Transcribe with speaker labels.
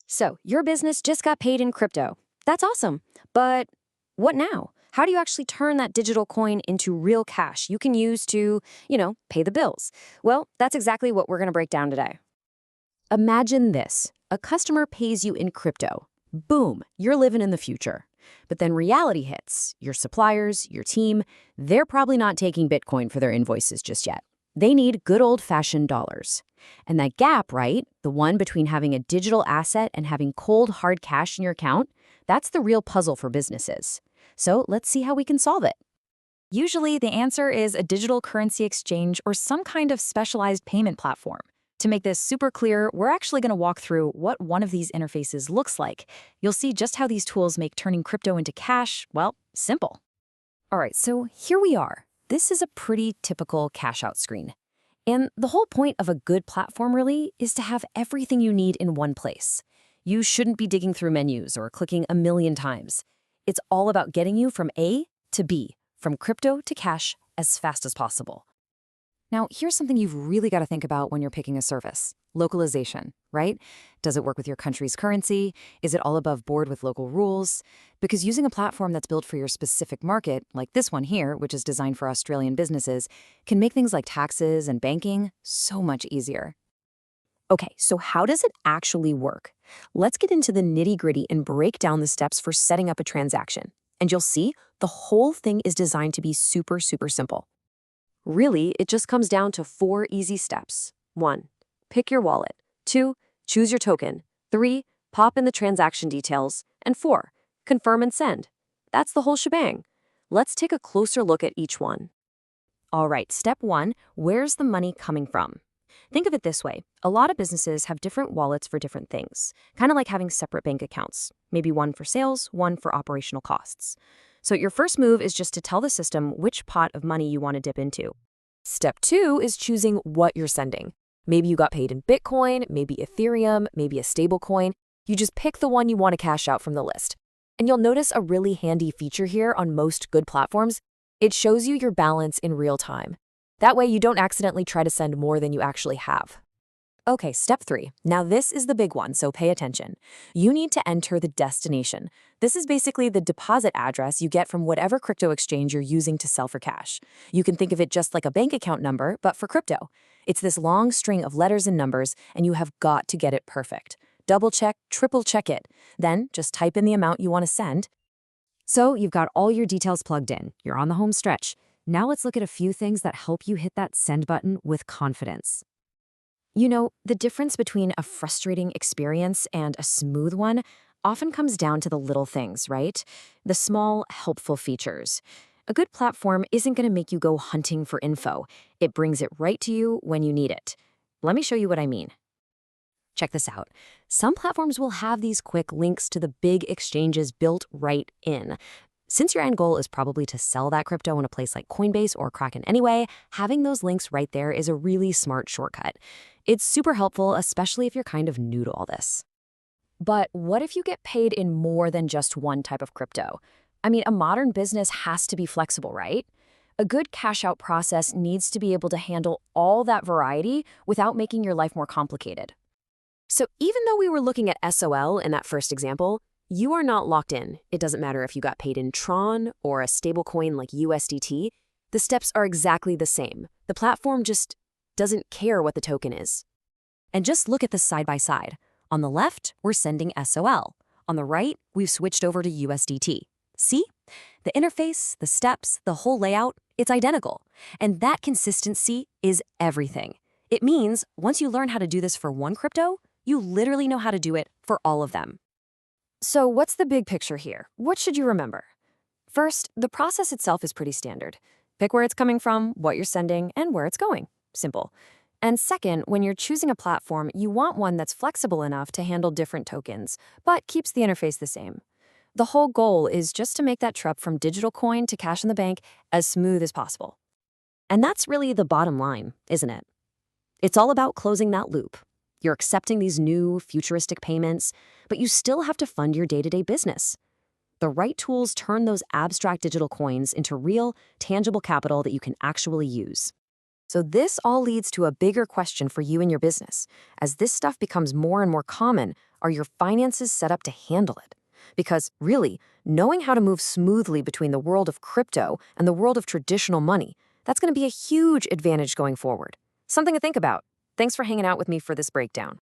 Speaker 1: So, your business just got paid in crypto. That's awesome. But what now? How do you actually turn that digital coin into real cash you can use to, pay the bills? Well, that's exactly what we're going to break down today. Imagine this. A customer pays you in crypto. Boom, you're living in the future. But then reality hits. Your suppliers, your team, they're probably not taking Bitcoin for their invoices just yet. They need good old-fashioned dollars. And that gap, right, the one between having a digital asset and having cold, hard cash in your account, that's the real puzzle for businesses. So let's see how we can solve it.
Speaker 2: Usually, the answer is a digital currency exchange or some kind of specialized payment platform. To make this super clear, we're actually going to walk through what one of these interfaces looks like. You'll see just how these tools make turning crypto into cash, well, simple.
Speaker 1: All right, so here we are. This is a pretty typical cash out screen. And the whole point of a good platform really is to have everything you need in one place. You shouldn't be digging through menus or clicking a million times. It's all about getting you from A to B, from crypto to cash, as fast as possible. Now, here's something you've really got to think about when you're picking a service. Localization, right? Does it work with your country's currency? Is it all above board with local rules? Because using a platform that's built for your specific market, like this one here, which is designed for Australian businesses, can make things like taxes and banking so much easier. Okay, so how does it actually work? Let's get into the nitty-gritty and break down the steps for setting up a transaction. And you'll see the whole thing is designed to be super, super simple. Really, it just comes down to 4 easy steps. 1. Pick your wallet. 2. Choose your token. 3. Pop in the transaction details. And 4. Confirm and send. That's the whole shebang. Let's take a closer look at each one. All right, step 1, where's the money coming from? Think of it this way. A lot of businesses have different wallets for different things, kind of like having separate bank accounts, maybe one for sales, one for operational costs. So your first move is just to tell the system which pot of money you want to dip into. Step 2 is choosing what you're sending. Maybe you got paid in Bitcoin, maybe Ethereum, maybe a stable coin. You just pick the one you want to cash out from the list. And you'll notice a really handy feature here on most good platforms. It shows you your balance in real time. That way you don't accidentally try to send more than you actually have. Okay, step 3. Now this is the big one, so pay attention. You need to enter the destination. This is basically the deposit address you get from whatever crypto exchange you're using to sell for cash. You can think of it just like a bank account number, but for crypto. It's this long string of letters and numbers, and you have got to get it perfect. Double check, triple check it. Then just type in the amount you want to send. So you've got all your details plugged in. You're on the home stretch. Now let's look at a few things that help you hit that send button with confidence. You know, the difference between a frustrating experience and a smooth one often comes down to the little things, right? The small, helpful features. A good platform isn't going to make you go hunting for info. It brings it right to you when you need it. Let me show you what I mean. Check this out. Some platforms will have these quick links to the big exchanges built right in. Since your end goal is probably to sell that crypto in a place like Coinbase or Kraken anyway, having those links right there is a really smart shortcut. It's super helpful, especially if you're kind of new to all this. But what if you get paid in more than just one type of crypto? I mean, a modern business has to be flexible, right? A good cash out process needs to be able to handle all that variety without making your life more complicated. So even though we were looking at SOL in that first example, you are not locked in. It doesn't matter if you got paid in Tron or a stablecoin like USDT. The steps are exactly the same. The platform just doesn't care what the token is. And just look at this side by side. On the left, we're sending SOL. On the right, we've switched over to USDT. See? The interface, the steps, the whole layout, it's identical. And that consistency is everything. It means once you learn how to do this for one crypto, you literally know how to do it for all of them. So what's the big picture here? What should you remember? First, the process itself is pretty standard. Pick where it's coming from, what you're sending, and where it's going. Simple. And second, when you're choosing a platform, you want one that's flexible enough to handle different tokens, but keeps the interface the same. The whole goal is just to make that trip from digital coin to cash in the bank as smooth as possible. And that's really the bottom line, isn't it? It's all about closing that loop. You're accepting these new, futuristic payments, but you still have to fund your day-to-day business. The right tools turn those abstract digital coins into real, tangible capital that you can actually use. So this all leads to a bigger question for you and your business. As this stuff becomes more and more common, are your finances set up to handle it? Because really, knowing how to move smoothly between the world of crypto and the world of traditional money, that's going to be a huge advantage going forward. Something to think about. Thanks for hanging out with me for this breakdown.